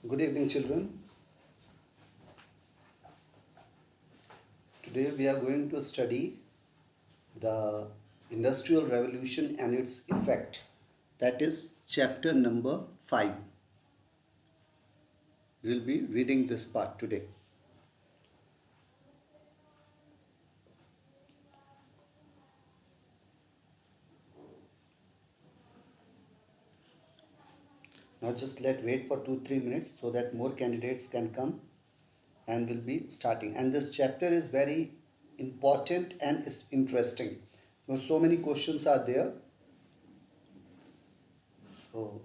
Good evening, children. Today we are going to study the Industrial Revolution and its effect. That is chapter number 5. We will be reading this part today. Now just wait for 2-3 minutes so that more candidates can come and will be starting. And this chapter is very important and is interesting. So many questions are there. So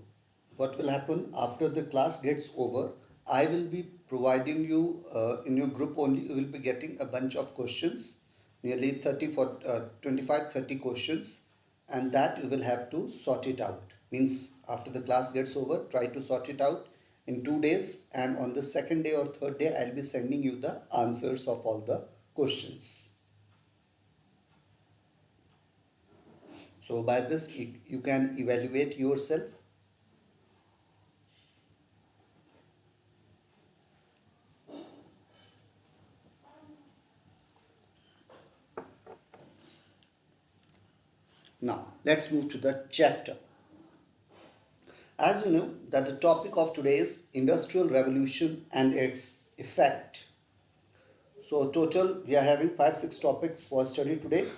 what will happen after the class gets over? I will be providing you in your group only. You will be getting a bunch of questions, nearly 25-30 questions, and that you will have to sort it out. Means after the class gets over, try to sort it out in 2 days, and on the second day or third day I will be sending you the answers of all the questions. So by this you can evaluate yourself. Now let's move to the chapter. As you know that the topic of today is Industrial Revolution and its effect. So total we are having 5-6 topics for study today.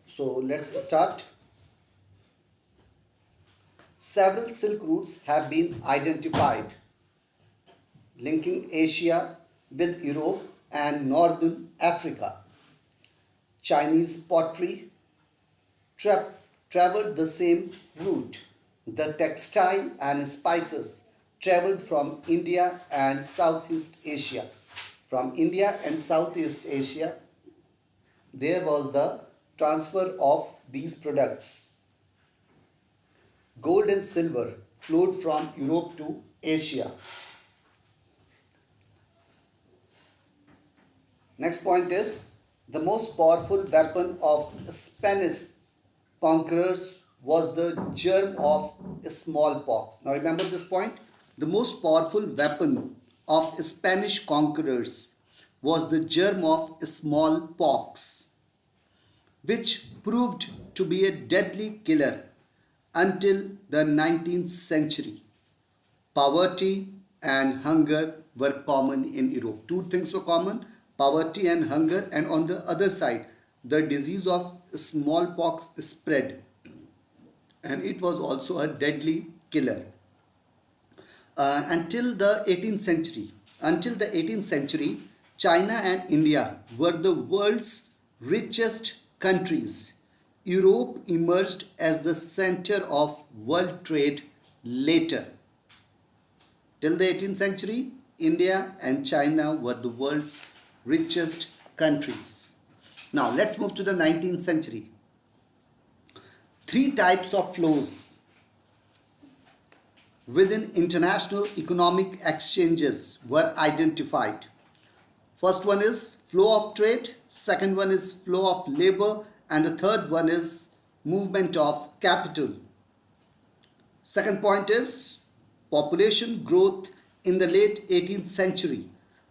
So let's start. Several silk routes have been identified linking Asia with Europe and Northern Africa. Chinese pottery traveled the same route. The textile and spices traveled from India and Southeast Asia. From India and Southeast Asia, there was the transfer of these products. Gold and silver flowed from Europe to Asia. Next point is the most powerful weapon of Spanish conquerors was the germ of smallpox. Now remember this point. The most powerful weapon of Spanish conquerors was the germ of smallpox, which proved to be a deadly killer until the 19th century. Poverty and hunger were common in Europe. Two things were common: poverty and hunger, and on the other side the disease of smallpox spread, and it was also a deadly killer. Until the 18th century, China and India were the world's richest countries. Europe emerged as the center of world trade later. Till the 18th century, India and China were the world's richest countries. Now let's move to the 19th century. 3 types of flows within international economic exchanges were identified. First one is flow of trade, second one is flow of labor, and the third one is movement of capital. Second point is population growth in the late 18th century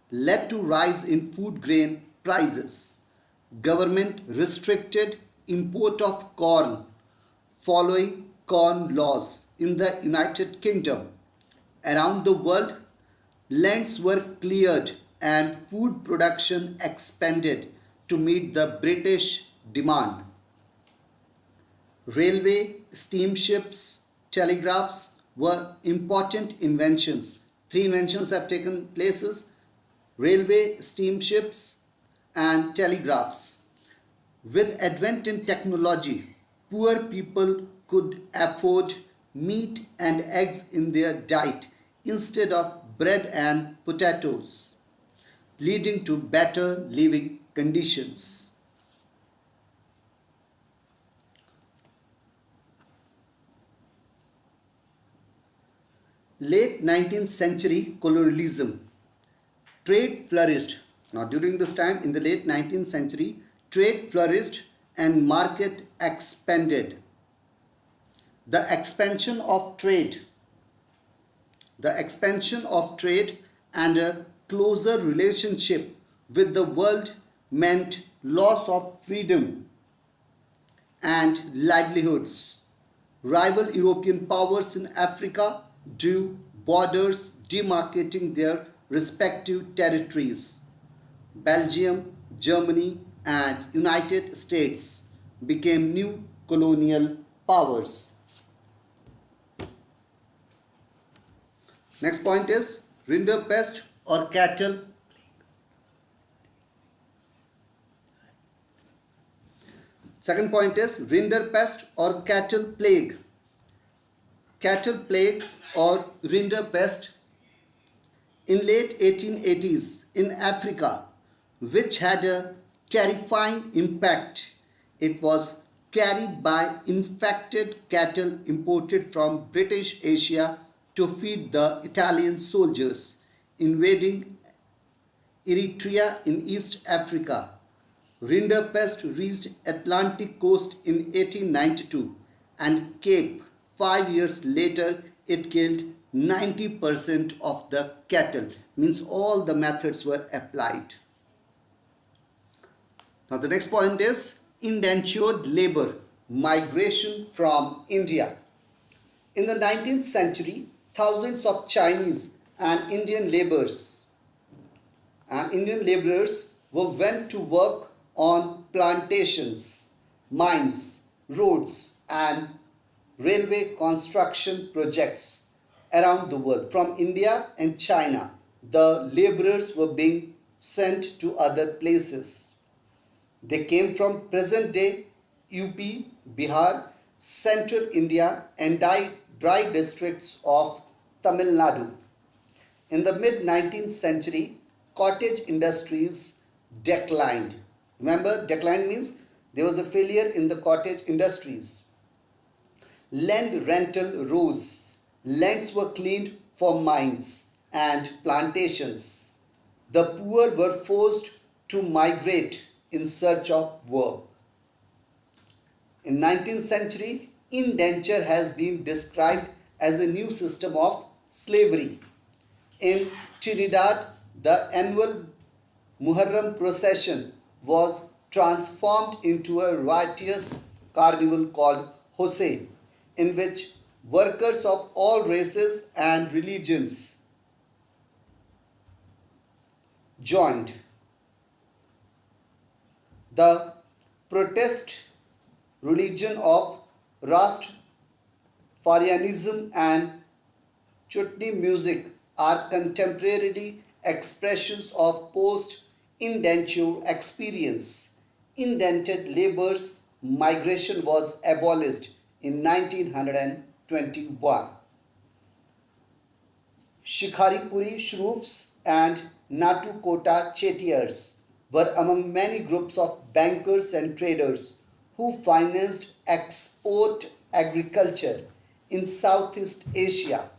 led to rise in food grain prices. Government restricted import of corn following corn laws in the United Kingdom. Around the world, lands were cleared and food production expanded to meet the British demand. Railway, steamships, telegraphs were important inventions. 3 inventions have taken places: railway, steamships, and telegraphs. With advent in technology, poor people could afford meat and eggs in their diet instead of bread and potatoes, leading to better living conditions. Late 19th century colonialism. Trade flourished. Now during this time, in the late 19th century, trade flourished and market expanded. The expansion of trade, the expansion of trade and a closer relationship with the world meant loss of freedom and livelihoods. Rival European powers in Africa drew borders demarcating their respective territories. Belgium, Germany, and United States became new colonial powers. Next point is Rinderpest or cattle. Second point is Rinderpest or cattle plague. Cattle plague or Rinderpest in late 1880s in Africa, which had a terrifying impact. It was carried by infected cattle imported from British Asia to feed the Italian soldiers invading Eritrea in East Africa. Rinderpest reached Atlantic coast in 1892 and Cape. 5 years later, it killed 90% of the cattle. Means all the methods were applied. Now the next point is indentured labor, migration from India. In the 19th century, thousands of Chinese and Indian laborers went to work on plantations, mines, roads and railway construction projects around the world. From India and China, the laborers were being sent to other places. They came from present-day UP, Bihar, central India and dry districts of Tamil Nadu. In the mid-19th century, cottage industries declined. Remember, decline means there was a failure in the cottage industries. Land rental rose. Lands were cleaned for mines and plantations. The poor were forced to migrate in search of work. In 19th century, indenture has been described as a new system of slavery. In Trinidad, the annual Muharram procession was transformed into a riotous carnival called Hossein, in which workers of all races and religions joined. The protest religion of Rastafarianism and chutney music are contemporary expressions of post-indenture experience. Indented labor's migration was abolished in 1921. Shikharipuri shroofs and Natukota chettiars were among many groups of bankers and traders who financed export agriculture in Southeast Asia.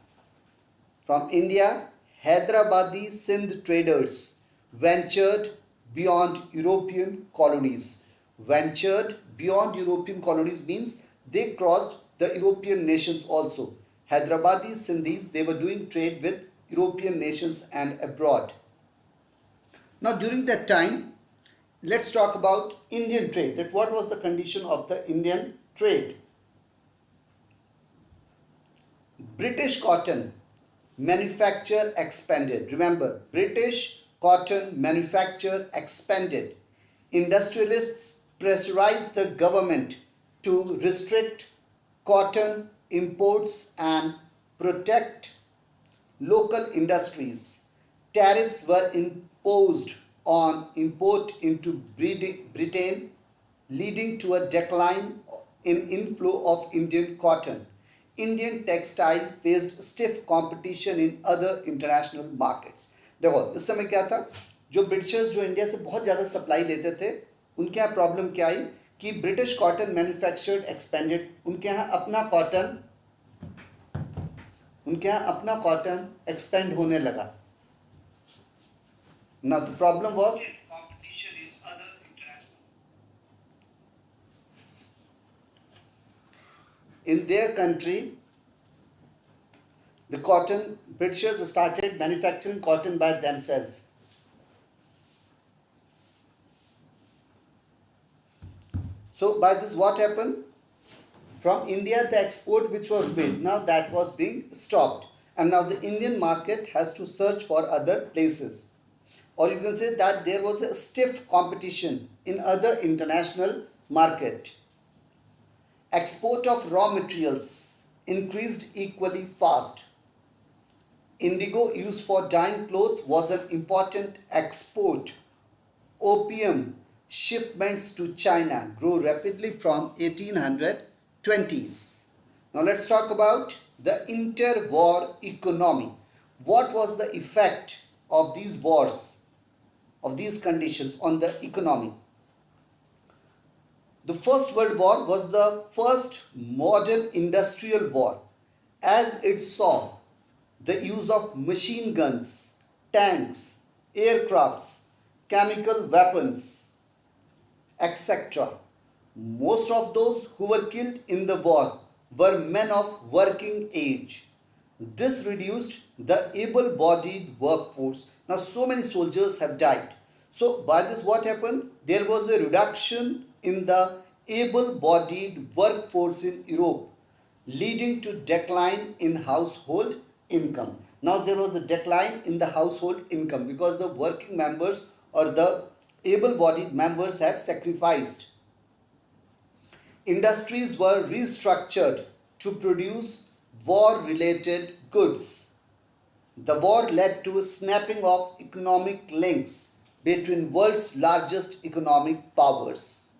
From India, Hyderabadi Sindh traders ventured beyond European colonies. Ventured beyond European colonies means they crossed the European nations also. Hyderabadi Sindhis, they were doing trade with European nations and abroad. Now during that time, let's talk about Indian trade. That what was the condition of the Indian trade? British cotton manufacture expanded. Remember, British cotton manufacture expanded. Industrialists pressurized the government to restrict cotton imports and protect local industries. Tariffs were imposed on import into Britain, leading to a decline in inflow of Indian cotton. Indian textile faced stiff competition in other international markets. देखो इस समय क्या था, जो Britishers जो India से बहुत ज़्यादा सप्लाई लेते थे, उनके यहाँ प्रॉब्लम क्या आई कि ब्रिटिश कॉटन मैन्युफैक्चर्ड एक्सपेंडेड, उनके यहाँ अपना कॉटन एक्सपेंड होने लगा. Now the problem was competition in other international. in their country, the cotton, Britishers started manufacturing cotton by themselves. So by this what happened? From India, the export which was made, now that was being stopped. And now the Indian market has to search for other places. Or you can say that there was a stiff competition in other international market. Export of raw materials increased equally fast. Indigo used for dyeing cloth was an important export. Opium shipments to China grew rapidly from 1820s. Now let's talk about the interwar economy. What was the effect of these wars, of these conditions on the economy? The First World War was the first modern industrial war, as it saw the use of machine guns, tanks, aircrafts, chemical weapons, etc. Most of those who were killed in the war were men of working age. This reduced the able-bodied workforce. Now so many soldiers have died. So by this what happened? There was a reduction in the able-bodied workforce in Europe, leading to decline in household income. Now there was a decline in the household income because the working members or the able-bodied members have sacrificed. Industries were restructured to produce war-related goods. The war led to a snapping of economic links between world's largest economic powers.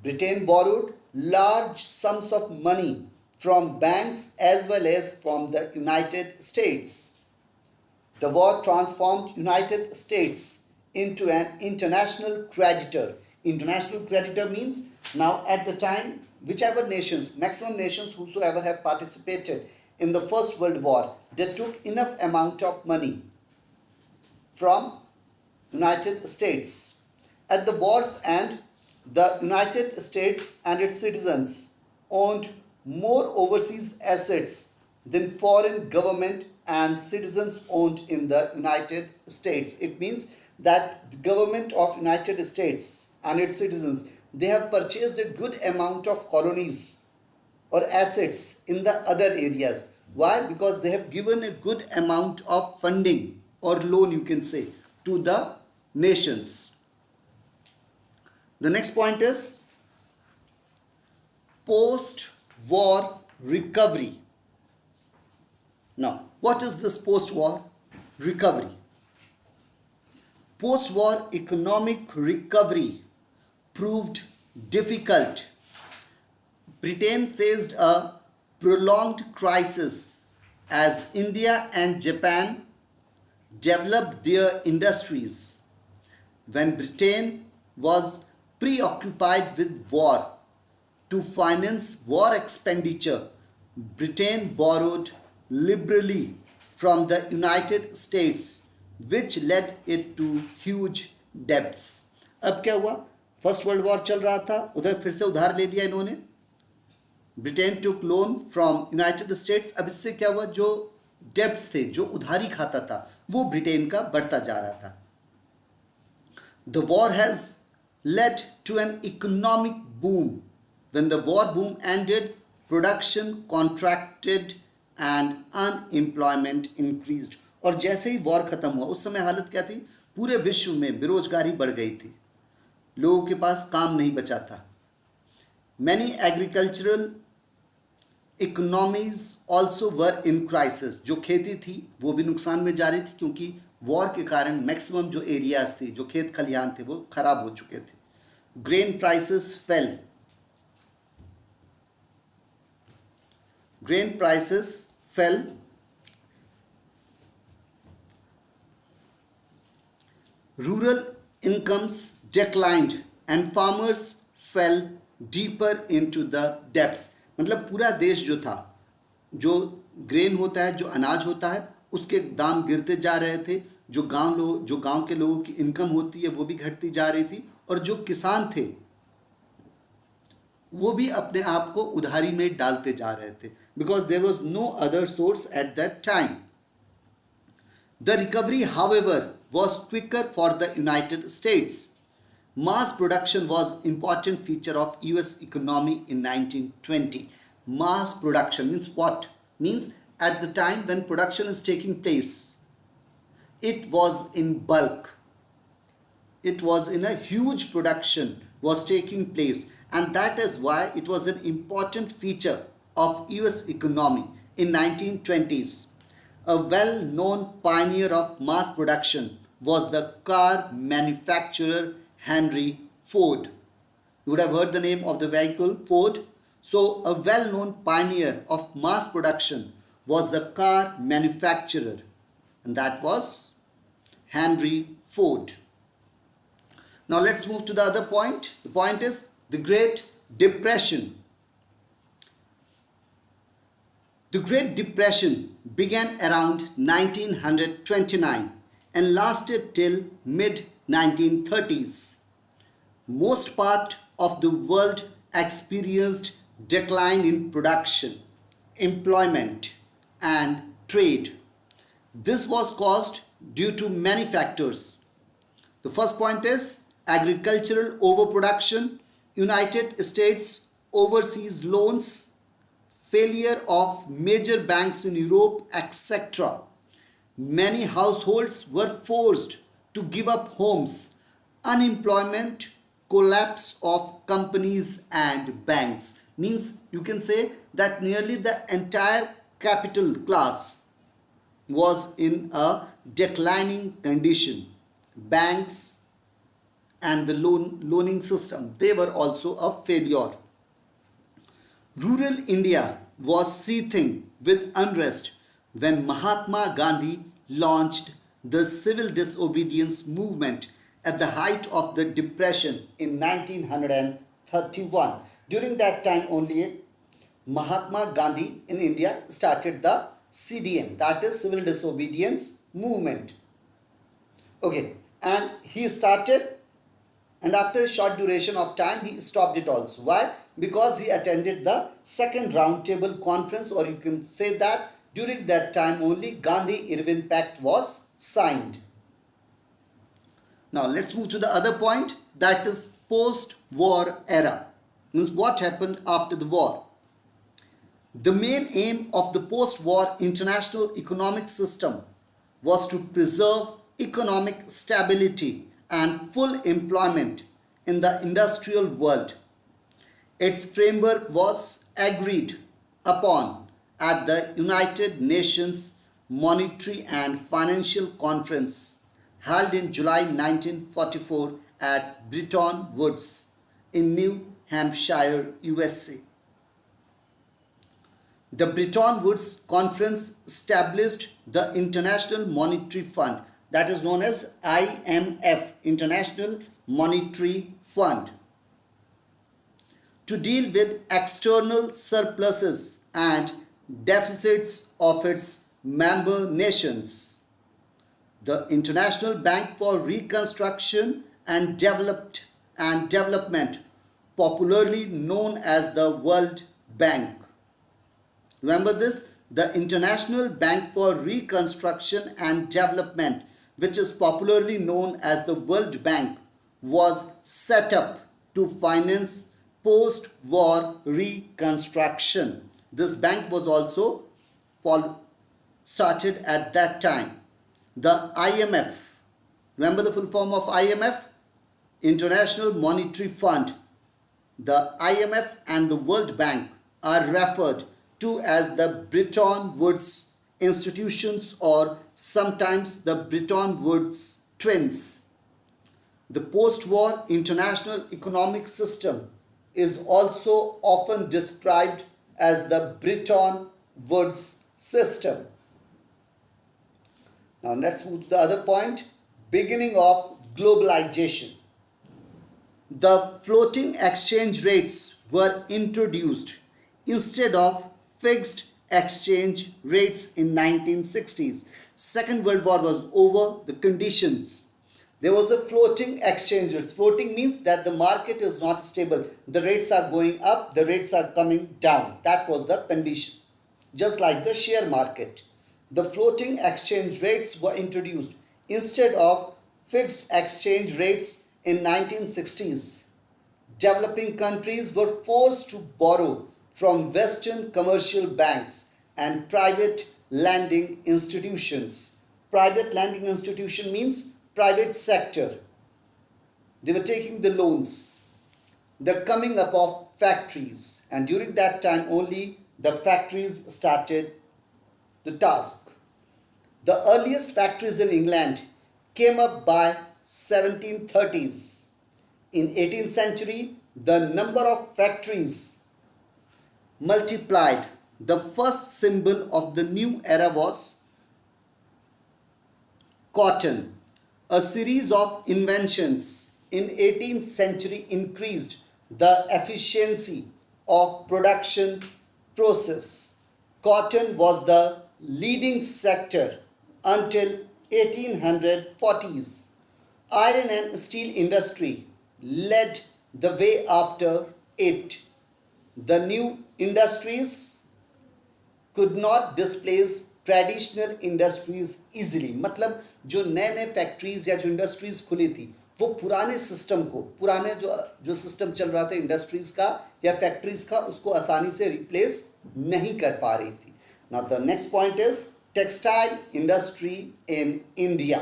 Britain borrowed large sums of money from banks as well as from the United States. The war transformed United States into an international creditor. International creditor means now at the time, whichever nations, maximum nations whosoever have participated in the First World War, they took enough amount of money from United States. At the war's end, the United States and its citizens owned more overseas assets than foreign government and citizens owned in the United States. It means that the government of United States and its citizens, they have purchased a good amount of colonies or assets in the other areas. Why? Because they have given a good amount of funding or loan, you can say, to the nations. The next point is post-war recovery. Now, what is this post-war recovery? Post-war economic recovery proved difficult. Britain faced a prolonged crisis as India and Japan developed their industries. When Britain was preoccupied with war, to finance war expenditure, Britain borrowed liberally from the United States, which led it to huge debts. अब क्या हुआ? First world war चल रहा था, उधर फिर से उधार ले लिया इन्होंने. Britain took loan from United states. अब इससे क्या हुआ? जो डेब्ट्स थे, जो उधारी खाता था, वो ब्रिटेन का बढ़ता जा रहा था. The war has led to an economic boom. When the war boom ended, production contracted and unemployment increased. और जैसे ही वॉर खत्म हुआ, उस समय हालत क्या थी? पूरे विश्व में बेरोजगारी बढ़ गई थी, लोगों के पास काम नहीं बचा था. Many agricultural economies also were in crisis. जो खेती थी वो भी नुकसान में जा रही थी, क्योंकि वॉर के कारण मैक्सिमम जो एरियाज थे, जो खेत खलिहान थे, वो खराब हो चुके थे. Grain prices fail. Grain prices fail. Rural incomes declined and farmers fell deeper into the debts. मतलब पूरा देश जो था, जो ग्रेन होता है, जो अनाज होता है, उसके दाम गिरते जा रहे थे. जो गांव के लोगों की इनकम होती है वो भी घटती जा रही थी, और जो किसान थे वो भी अपने आप को उधारी में डालते जा रहे थे, because there was no other source at that time. The recovery, however, was quicker for the United States. Mass production was important feature of US economy in 1920. Mass production means what? Means at the time when production is taking place, it was in bulk. It was in a huge production was taking place, and that is why it was an important feature of US economy in 1920s. A well-known pioneer of mass production was the car manufacturer Henry Ford. You would have heard the name of the vehicle Ford. So a well-known pioneer of mass production was the car manufacturer, and that was Henry Ford. Now let's move to the other point. The point is the Great Depression. The Great Depression began around 1929 and lasted till mid-1930s. Most part of the world experienced decline in production, employment, and trade. This was caused due to many factors. The first point is agricultural overproduction, United States overseas loans, failure of major banks in Europe, etc. Many households were forced to give up homes, unemployment, collapse of companies and banks. Means you can say that nearly the entire capital class was in a declining condition. Banks and the loaning system, they were also a failure. Rural India was seething with unrest when Mahatma Gandhi launched the civil disobedience movement at the height of the depression in 1931. During that time only Mahatma Gandhi in India started the CDM, that is civil disobedience movement. Okay, and he started, and after a short duration of time he stopped it also. Why? Because he attended the second roundtable conference, or you can say that during that time only Gandhi-Irwin Pact was signed. Now let's move to the other point, that is post-war era. Means what happened after the war. The main aim of the post-war international economic system was to preserve economic stability and full employment in the industrial world. Its framework was agreed upon at the United Nations Monetary and Financial Conference held in July 1944 at Bretton Woods in New Hampshire, USA. The Bretton Woods Conference established the International Monetary Fund, that is known as IMF, International Monetary Fund, to deal with external surpluses and deficits of its member nations. The International Bank for Reconstruction and Development, popularly known as the World Bank. Remember this, the International Bank for Reconstruction and Development, which is popularly known as the World Bank, was set up to finance post-war reconstruction. This bank was also started at that time. The IMF, remember the full form of IMF? International Monetary Fund. The IMF and the World Bank are referred to as the Bretton Woods institutions, or sometimes the Bretton Woods twins. The post-war international economic system is also often described as the Bretton Woods system. Now let's move to the other point, beginning of globalization. The floating exchange rates were introduced instead of fixed exchange rates in 1960s. Second World War was over, the conditions There was a floating exchange rate. Floating means that the market is not stable. The rates are going up, the rates are coming down. That was the condition. Just like the share market. The floating exchange rates were introduced instead of fixed exchange rates in 1960s. Developing countries were forced to borrow from Western commercial banks and private lending institutions. Private lending institution means private sector. They were taking the loans. The coming up of factories, and during that time only the factories started the task. The earliest factories in England came up by 1730s. In 18th century, the number of factories multiplied. The first symbol of the new era was cotton. A series of inventions in 18th century increased the efficiency of production process. Cotton was the leading sector until 1840s. Iron and steel industry led the way after it. The new industries could not displace traditional industries easily. मतलब जो नए नए factories या जो industries खुली थी वो पुराने सिस्टम को, पुराने जो सिस्टम चल रहा था इंडस्ट्रीज का या फैक्ट्रीज का, उसको आसानी से रिप्लेस नहीं कर पा रही थी. Now the next point is textile industry in India.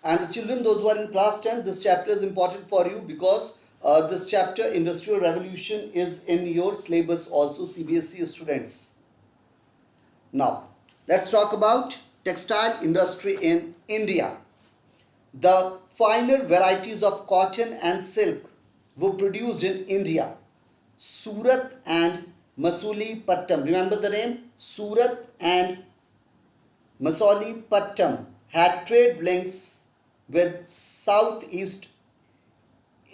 And the children, those who are in class 10, this chapter is important for you because this chapter, Industrial Revolution, is in your syllabus also, CBSE students. Now, let's talk about textile industry in India. The finer varieties of cotton and silk were produced in India. Surat and Masulipatam. Remember the name? Surat and Masulipatam had trade links with Southeast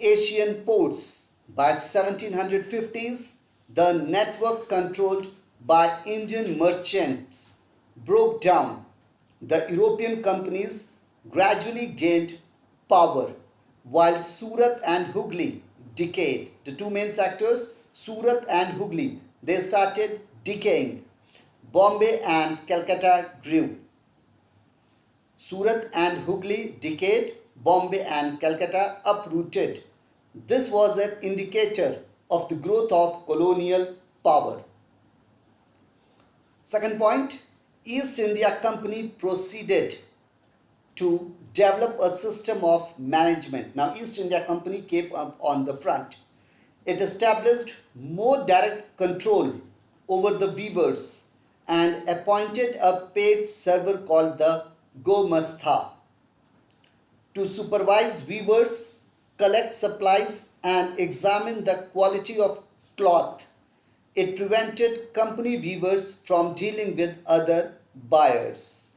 Asian ports. By 1750s, the network controlled by Indian merchants broke down. The European companies gradually gained power while Surat and Hooghly decayed. The two main sectors, Surat and Hooghly, they started decaying. Bombay and Calcutta grew. Surat and Hooghly decayed, Bombay and Calcutta uprooted. This was an indicator of the growth of colonial power. Second point, East India Company proceeded to develop a system of management. Now, East India Company came up on the front. It established more direct control over the weavers and appointed a paid server called the Gomastha to supervise weavers, collect supplies, and examine the quality of cloth. It prevented company weavers from dealing with other buyers.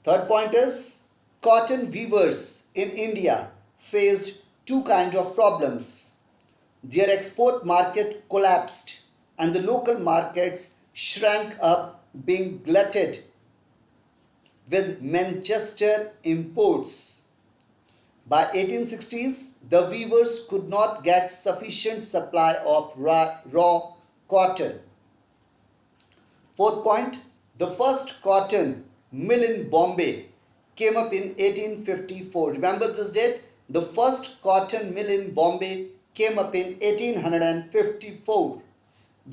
Third point is, cotton weavers in India faced two kinds of problems. Their export market collapsed and the local markets shrank up, being glutted with Manchester imports. By 1860s, the weavers could not get sufficient supply of raw cotton. Fourth point, the first cotton mill in Bombay came up in 1854. Remember this date? The first cotton mill in Bombay came up in 1854.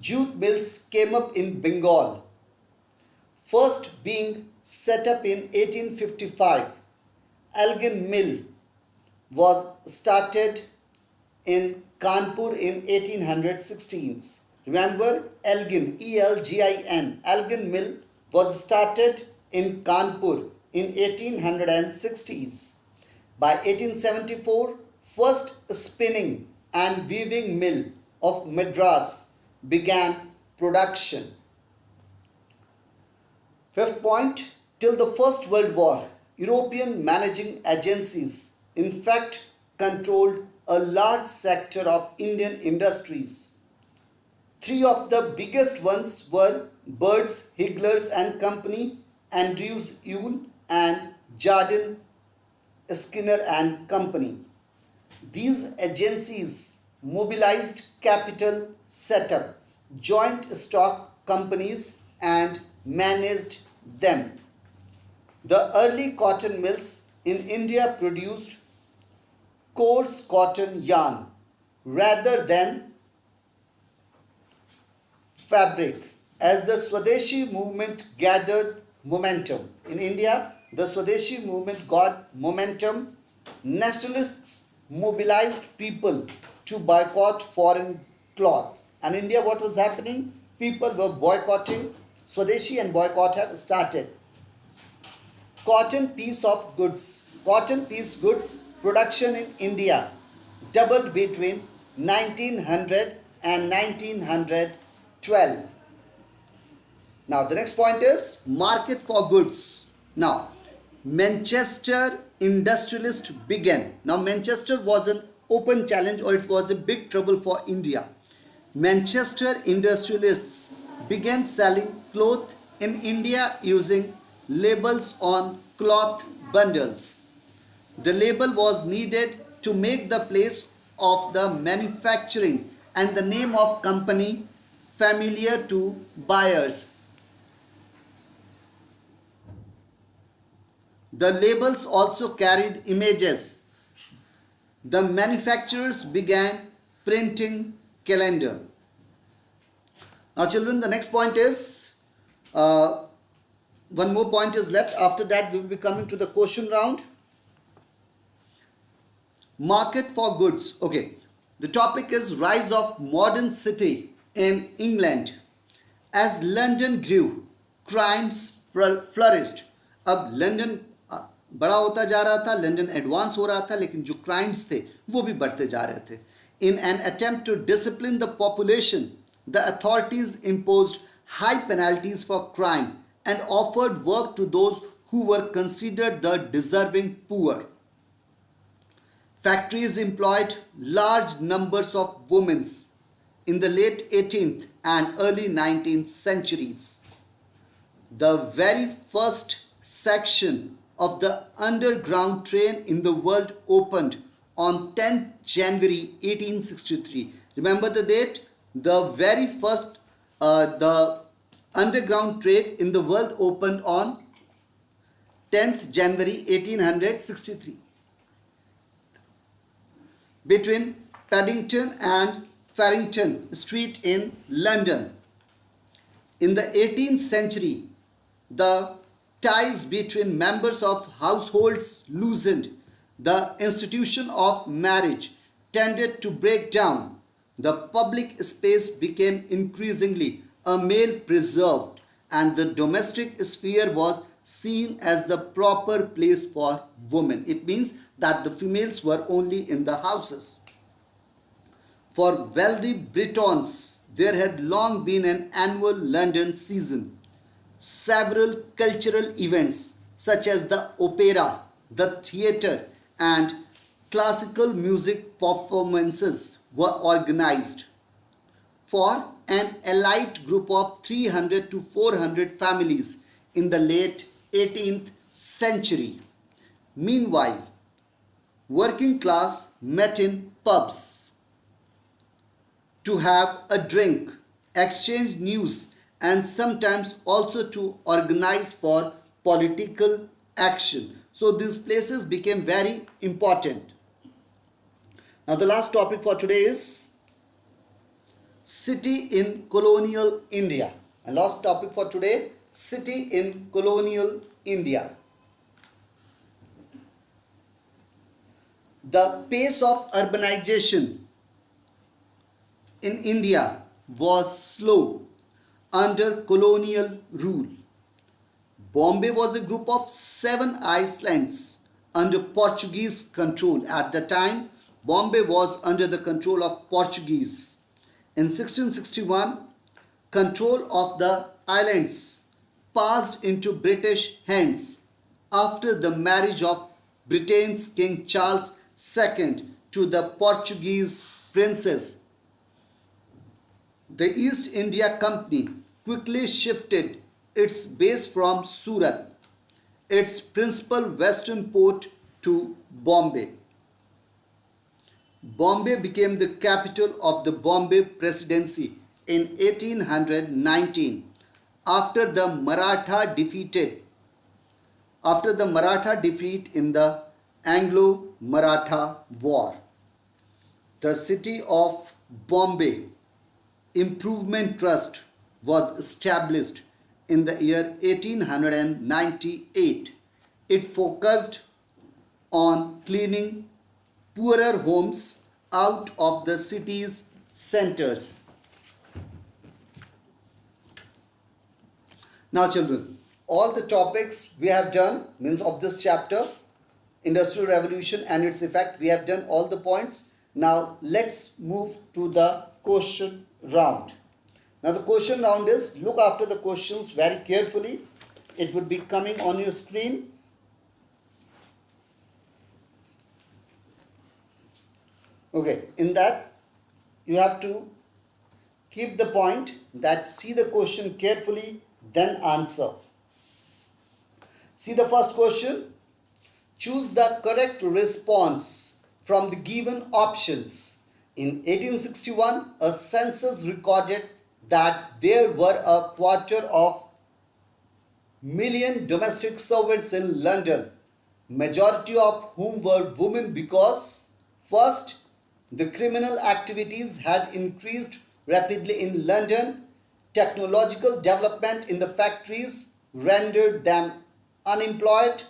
Jute mills came up in Bengal. First being set up in 1855. Elgin Mill was started in Kanpur in 1816. Remember Elgin, E-L-G-I-N. Elgin Mill was started in Kanpur in 1860s. By 1874, first spinning and weaving mill of Madras began production. Fifth point, till the First World War, European managing agencies in fact controlled a large sector of Indian industries. Three of the biggest ones were Birds, Higglers and Company, Andrews Yule and Jardine Skinner and Company. These agencies mobilized capital, set up joint stock companies and managed them. The early cotton mills in India produced coarse cotton yarn rather than fabric. As the Swadeshi movement gathered momentum in India, the Swadeshi movement got momentum. Nationalists mobilized people to boycott foreign cloth. And India, what was happening? People were boycotting Swadeshi, and boycott have started. Cotton piece of goods. Cotton piece goods production in India doubled between 1900 and 1912. Now the next point is market for goods. Now Manchester industrialist began. Now Manchester was an open challenge, or it was a big trouble for India. Manchester industrialists began selling cloth in India using labels on cloth bundles. The label was needed to make the place of the manufacturing and the name of company familiar to buyers. The labels also carried images. The manufacturers began printing calendar. Now children, the next point is, one more point is left. After that we will be coming to the question round. Market for goods. Okay, the topic is rise of modern city in England. As London grew, crimes flourished. अब London बड़ा होता जा रहा था, London advance हो रहा था, लेकिन जो क्राइम्स थे वो भी बढ़ते जा रहे थे. In an attempt to discipline the population, the authorities imposed high penalties for crime and offered work to those who were considered the deserving poor. Factories employed large numbers of women in the late 18th and early 19th centuries. The very first section of the underground train in the world opened on 10th January 1863. Remember the date? The very first the underground train in the world opened on 10th January 1863 between Paddington and Farrington Street in London. In the 18th century, the ties between members of households loosened. The institution of marriage tended to break down. The public space became increasingly a male preserved, and the domestic sphere was seen as the proper place for women. It means that the females were only in the houses. For wealthy Britons, there had long been an annual London season. Several cultural events such as the opera, the theatre, and classical music performances were organized for an elite group of 300 to 400 families in the late 18th century. Meanwhile, working class met in pubs to have a drink, exchange news, and sometimes also to organize for political action. So these places became very important. Now the last topic for today is city in colonial India. And last topic for today, city in colonial India. The pace of urbanization in India was slow under colonial rule. Bombay was a group of 7 islands under Portuguese control. At the time, Bombay was under the control of Portuguese. In 1661, control of the islands passed into British hands after the marriage of Britain's King Charles II to the Portuguese princess. The East India Company quickly shifted its base from Surat, its principal western port, to Bombay. Bombay became the capital of the Bombay Presidency in 1819 after the Maratha defeat in the Anglo-Maratha War. The city of Bombay Improvement Trust was established in the year 1898. It focused on cleaning poorer homes out of the city's centers. Now children, all the topics we have done, means of this chapter, Industrial Revolution and its effect, we have done all the points. Now let's move to the question round. Now the question round is, look after the questions very carefully. It would be coming on your screen. Okay, in that you have to keep the point that see the question carefully, then answer. See the first question. Choose the correct response from the given options. In 1861, a census recorded that there were 250,000 domestic servants in London, majority of whom were women because, first, the criminal activities had increased rapidly in London. Technological development in the factories rendered them unemployed.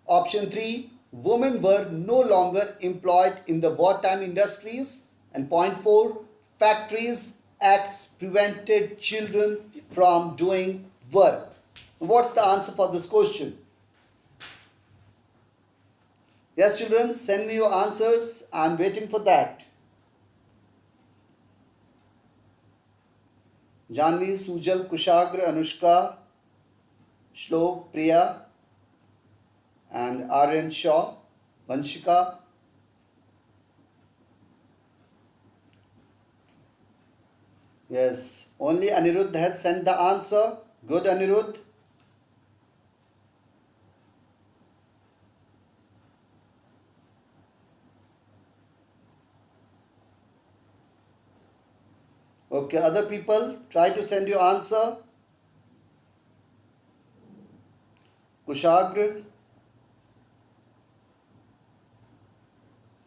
Option 3, women were no longer employed in the wartime industries. And point 4, factories acts prevented children from doing work. What's the answer for this question? Yes children, send me your answers. I'm waiting for that. Janvi, Sujal, Kushagra, Anushka, Shlok, Priya and Aryan Shaw, Vanshika. Yes, only Anirudh has sent the answer. Good Anirudh. Okay, other people, try to send your answer. Kushagra,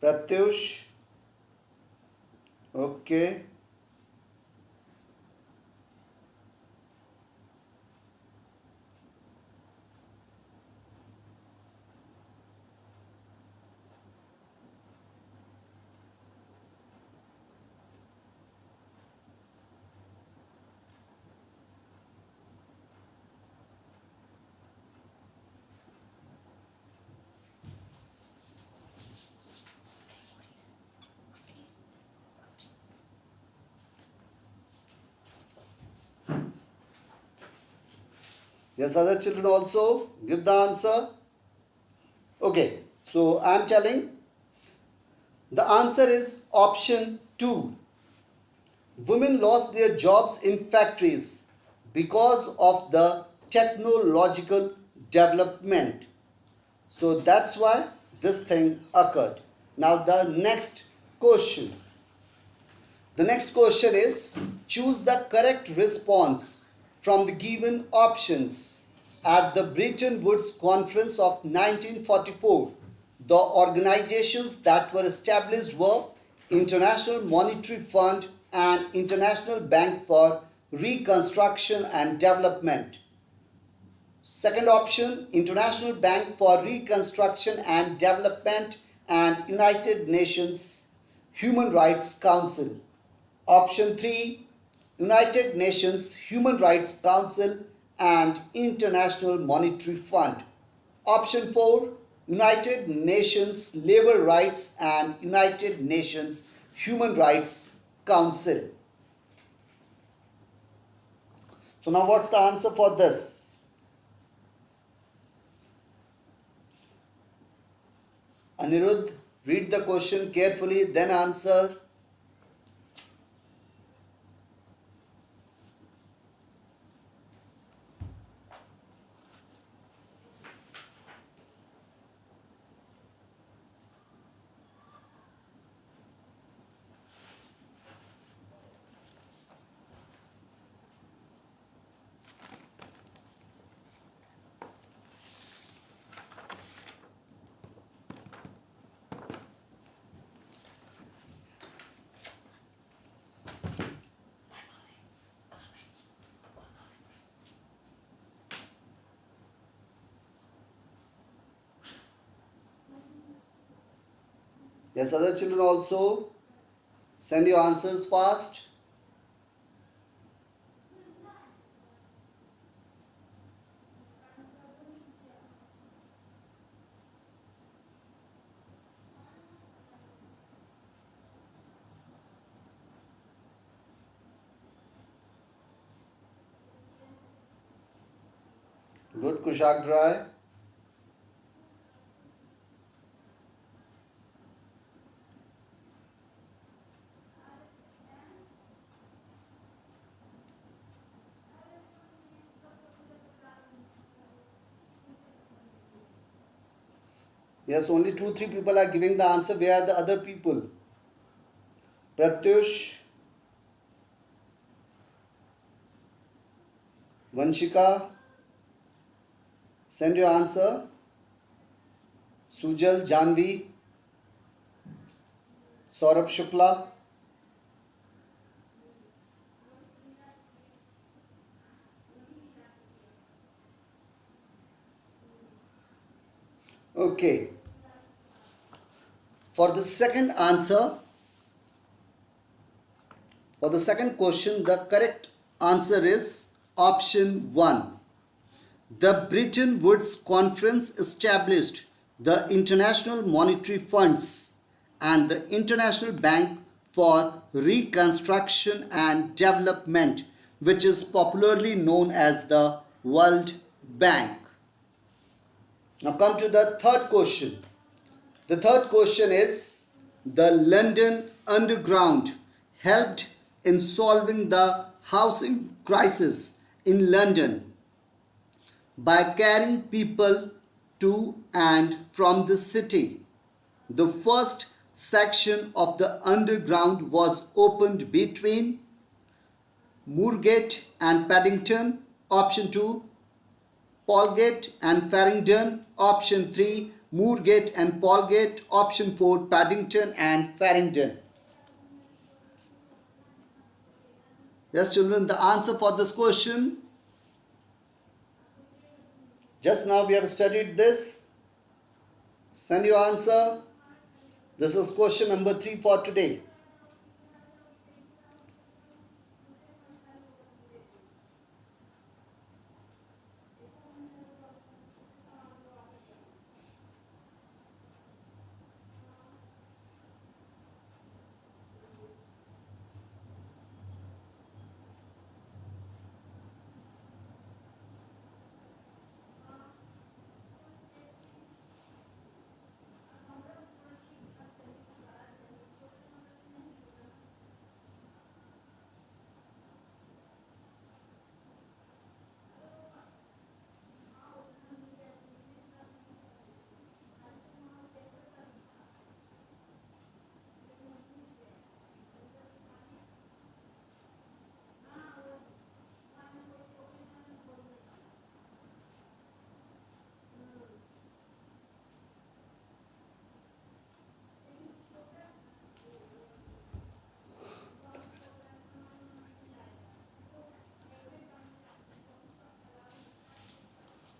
Pratyush. Okay. Yes, other children also give the answer. Okay, so I am telling the answer is option 2. Women lost their jobs in factories because of the technological development. So that's why this thing occurred. Now the next question. The next question is, choose the correct response from the given options. At the Bretton Woods Conference of 1944, the organizations that were established were International Monetary Fund and International Bank for Reconstruction and Development. Second option, International Bank for Reconstruction and Development and United Nations Human Rights Council. Option 3, United Nations Human Rights Council and International Monetary Fund. Option 4, United Nations Labor Rights and United Nations Human Rights Council. So now what's the answer for this? Anirudh, read the question carefully, then answer. Yes, other children also. Send your answers fast. Good, Kushak Dry. Yes, only 2-3 people are giving the answer. Where are the other people? Pratyush, Vanshika, send your answer. Sujal, Janvi, Saurabh Shukla. Okay. For the second answer, for the second question, the correct answer is option 1. The Bretton Woods Conference established the International Monetary Funds and the International Bank for Reconstruction and Development, which is popularly known as the World Bank. Now come to the third question. The third question is, the London Underground helped in solving the housing crisis in London by carrying people to and from the city. The first section of the underground was opened between Moorgate and Paddington. Option 2, Polegate and Farringdon. Option 3, Moorgate and Polegate. Option 4, Paddington and Farringdon. Yes, children, the answer for this question. Just now we have studied this. Send your answer. This is question number 3 for today.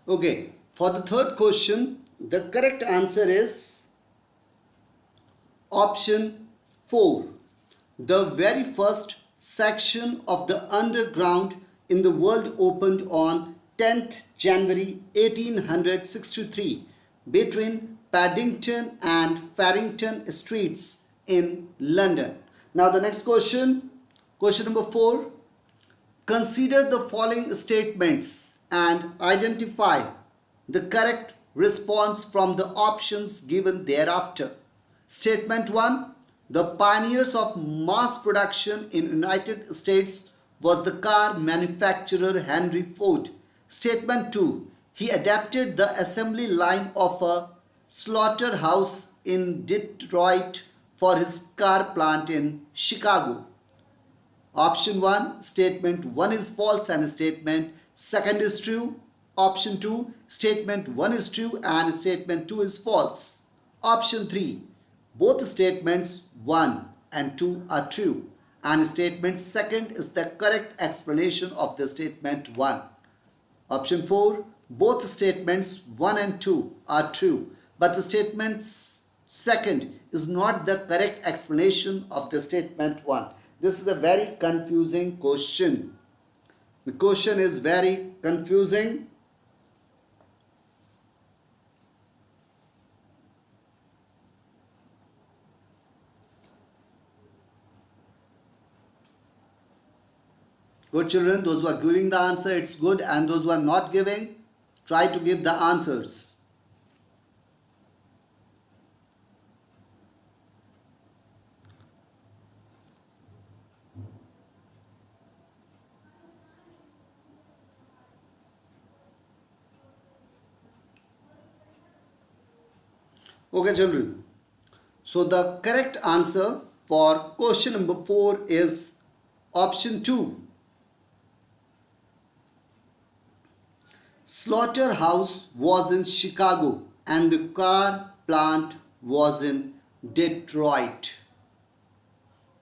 Okay, for the third question, the correct answer is option 4. The very first section of the underground in the world opened on 10th January 1863 between Paddington and Farrington Streets in London. Now the next question, question number 4. Consider the following statements and identify the correct response from the options given thereafter. Statement 1. The pioneers of mass production in United States was the car manufacturer Henry Ford. Statement 2. He adapted the assembly line of a slaughterhouse in Detroit for his car plant in Chicago. Option 1, statement 1 is false and statement 2 is true. Option 2, statement 1 is true and statement 2 is false. Option 3, both statements 1 and 2 are true and statement 2 is the correct explanation of the statement 1. Option 4, both statements 1 and 2 are true, but the statement second is not the correct explanation of the statement 1. This is a very confusing question. The question is very confusing. Good children, those who are giving the answer, it's good, and those who are not giving, try to give the answers. Okay children, so the correct answer for question number 4 is option 2. Slaughterhouse was in Chicago and the car plant was in Detroit.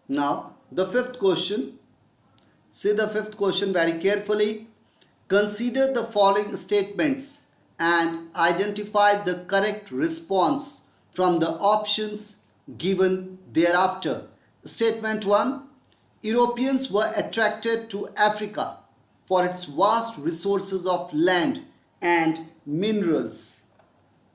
Now the fifth question. See the fifth question very carefully. Consider the following statements and identify the correct response from the options given thereafter. Statement 1. Europeans were attracted to Africa for its vast resources of land and minerals.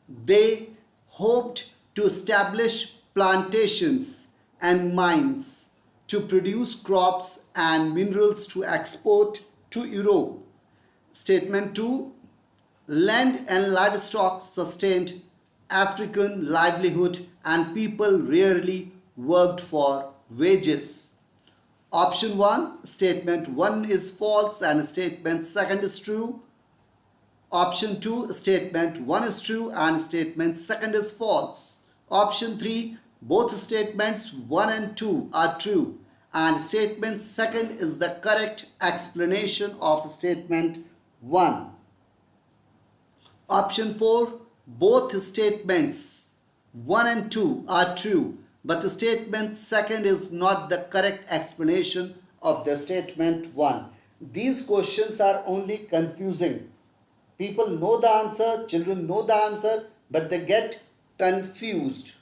They hoped to establish plantations and mines to produce crops and minerals to export to Europe. Statement 2. Land and livestock sustained African livelihood and people rarely worked for wages. Option 1, statement 1 is false and statement 2 is true. Option 2, statement 1 is true and statement 2 is false. Option 3, both statements 1 and 2 are true and statement 2 is the correct explanation of statement 1. Option 4, both statements 1 and 2 are true, but the statement 2 is not the correct explanation of the statement 1. These questions are only confusing. People know the answer, children know the answer, but they get confused.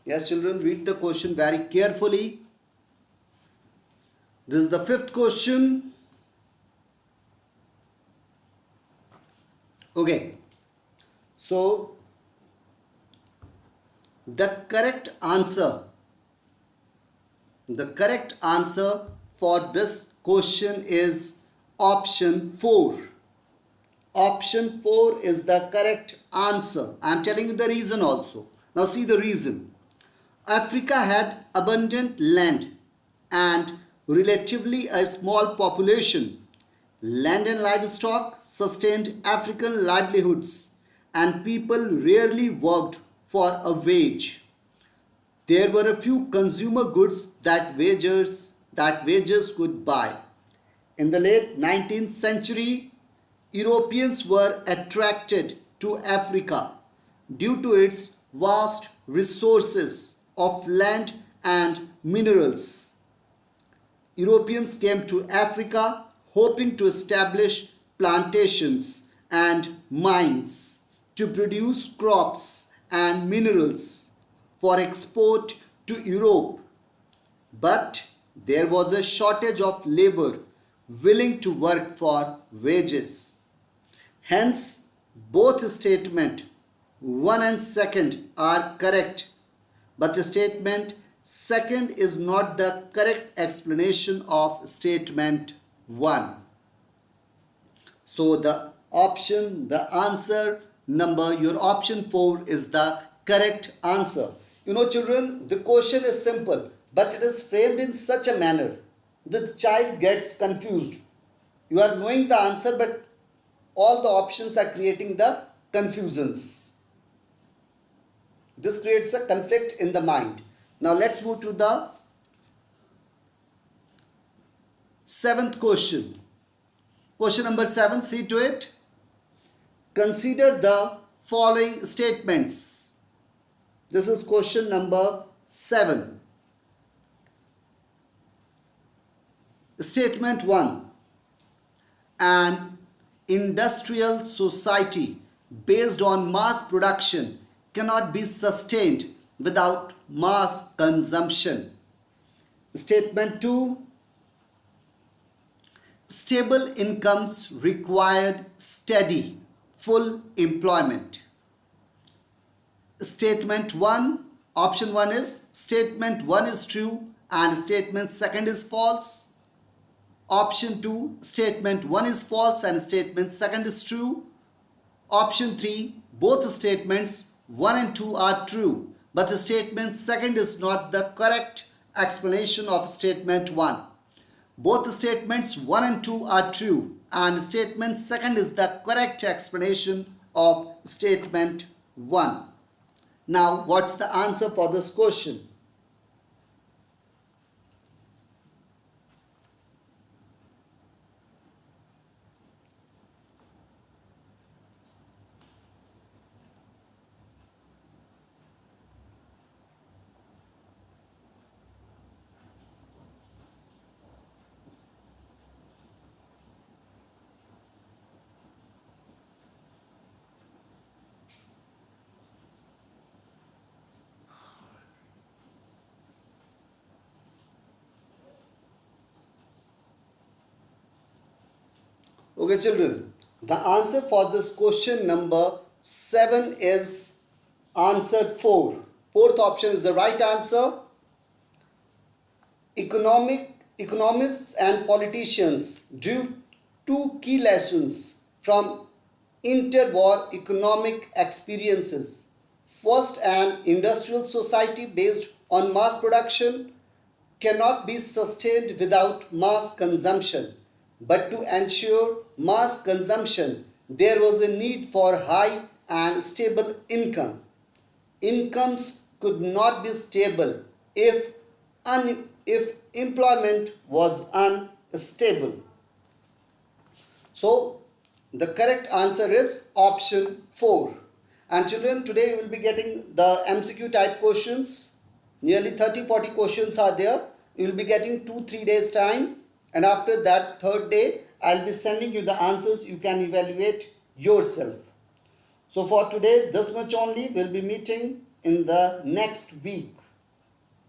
Yes, children, read the question very carefully. This is the fifth question. Okay. So, the correct answer for this question is option 4. Option 4 is the correct answer. I am telling you the reason also. Now see the reason. Africa had abundant land and relatively a small population. Land and livestock sustained African livelihoods and people rarely worked for a wage. There were a few consumer goods that wages could buy. In the late 19th century, Europeans were attracted to Africa due to its vast resources of land and minerals. Europeans came to Africa hoping to establish plantations and mines to produce crops and minerals for export to Europe. But there was a shortage of labor willing to work for wages. Hence, both statement 1 and 2 are correct, but the statement 2 is not the correct explanation of statement 1. So the answer number, your option 4 is the correct answer. You know children, the question is simple, but it is framed in such a manner that the child gets confused. You are knowing the answer, but all the options are creating the confusions. This creates a conflict in the mind. Now let's move to the seventh question. Question number 7, see to it. Consider the following statements. This is question number 7. Statement 1. An industrial society based on mass production cannot be sustained without mass consumption. Statement 2. Stable incomes required steady, full employment. Statement 1, option 1 is statement 1 is true and statement 2 is false. Option 2, statement 1 is false and statement 2 is true. Option 3, both statements 1 and 2 are true, but statement 2 is not the correct explanation of statement 1. Both statements 1 and 2 are true and statement 2 is the correct explanation of statement 1. Now, what's the answer for this question? Okay, children, the answer for this question number 7 is answer 4. Fourth option is the right answer. Economists and politicians drew two key lessons from interwar economic experiences. First, an industrial society based on mass production cannot be sustained without mass consumption. But to ensure mass consumption, there was a need for high and stable income. Incomes could not be stable if employment was unstable. So, the correct answer is option 4. And children, today you will be getting the MCQ type questions. Nearly 30-40 questions are there. You will be getting 2-3 days time. And after that, third day, I'll be sending you the answers. You can evaluate yourself. So for today, this much only. We'll be meeting in the next week.